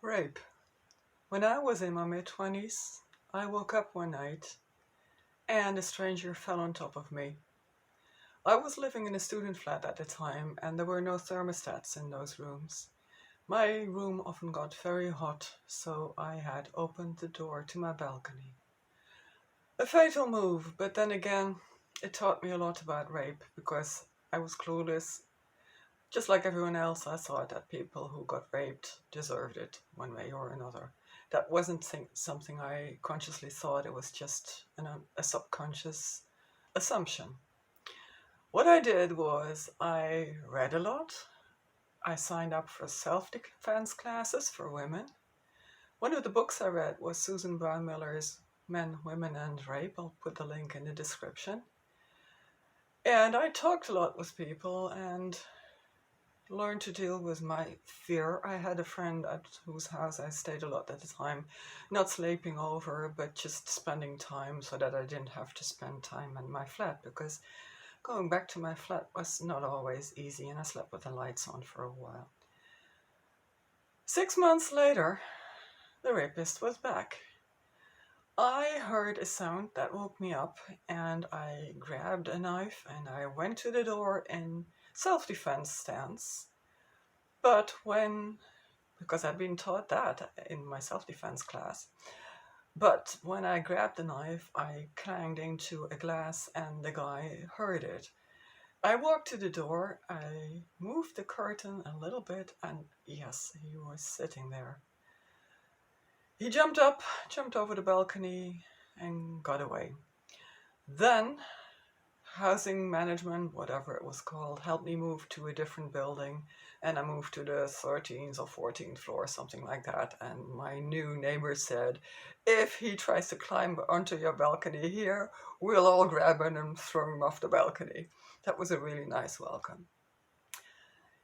Rape. When I was in my mid-20s, I woke up one night and a stranger fell on top of me. I was living in a student flat at the time and there were no thermostats in those rooms. My room often got very hot, so I had opened the door to my balcony. A fatal move, but then again, it taught me a lot about rape because I was clueless. Just like everyone else, I thought that people who got raped deserved it one way or another. That wasn't something I consciously thought, it was just a subconscious assumption. What I did was I read a lot. I signed up for self-defense classes for women. One of the books I read was Susan Brown Miller's Men, Women and Rape. I'll put the link in the description. And I talked a lot with people and learned to deal with my fear. I had a friend at whose house I stayed a lot at the time, not sleeping over, but just spending time so that I didn't have to spend time in my flat, because going back to my flat was not always easy and I slept with the lights on for a while. 6 months later, the rapist was back. I heard a sound that woke me up and I grabbed a knife and I went to the door in self-defense stance. But because I'd been taught that in my self-defense class, but when I grabbed the knife, I clanged into a glass and the guy heard it. I walked to the door, I moved the curtain a little bit, and yes, he was sitting there. He jumped up, jumped over the balcony, and got away. Then housing management, whatever it was called, helped me move to a different building, and I moved to the 13th or 14th floor, something like that. And my new neighbor said, if he tries to climb onto your balcony here, we'll all grab him and throw him off the balcony. That was a really nice welcome.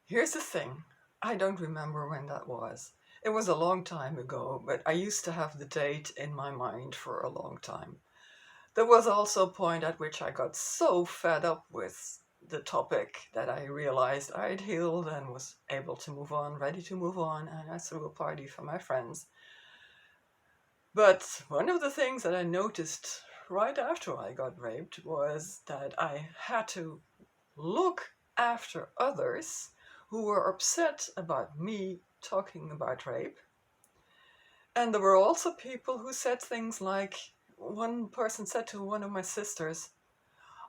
Here's the thing, I don't remember when that was. It was a long time ago, but I used to have the date in my mind for a long time. There was also a point at which I got so fed up with the topic that I realized I'd healed and was able to move on, ready to move on, and I threw a party for my friends. But one of the things that I noticed right after I got raped was that I had to look after others who were upset about me talking about rape. And there were also people who said things like, one person said to one of my sisters,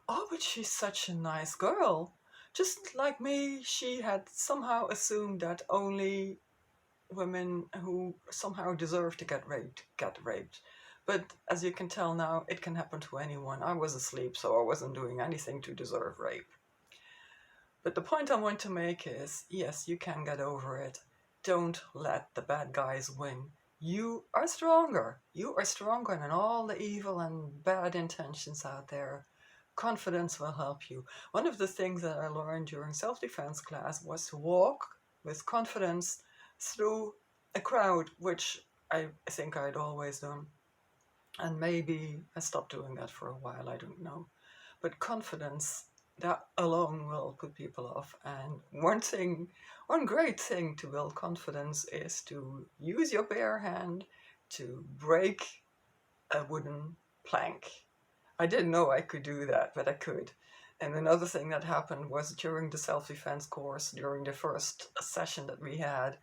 oh, but she's such a nice girl. Just like me, she had somehow assumed that only women who somehow deserve to get raped. But as you can tell now, it can happen to anyone. I was asleep, so I wasn't doing anything to deserve rape. But the point I want to make is, yes, you can get over it. Don't let the bad guys win. You are stronger. You are stronger than all the evil and bad intentions out there. Confidence will help you. One of the things that I learned during self-defense class was to walk with confidence through a crowd, which I think I'd always done. And maybe I stopped doing that for a while, I don't know. But confidence, that alone will put people off. And one great thing to build confidence is to use your bare hand to break a wooden plank. I didn't know I could do that, but I could. And another thing that happened was during the self-defense course, during the first session that we had,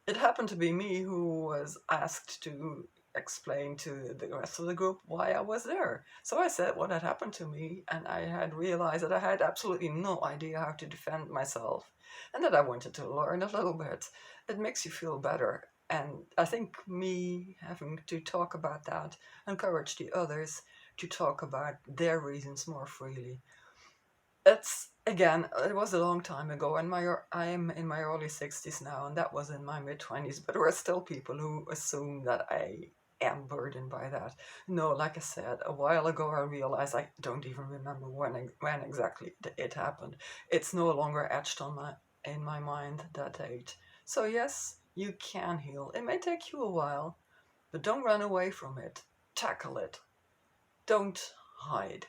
it happened to be me who was asked to explain to the rest of the group why I was there. So I said what had happened to me, and I had realized that I had absolutely no idea how to defend myself, and that I wanted to learn a little bit. It makes you feel better. And I think me having to talk about that encouraged the others to talk about their reasons more freely. It's again, it was a long time ago, and I'm in my early 60s now, and that was in my mid 20s. But there are still people who assume that I am burdened by that. No, like I said, a while ago, I realized I don't even remember when exactly it happened. It's no longer etched in my mind, that date. So yes, you can heal. It may take you a while, but don't run away from it. Tackle it. Don't hide.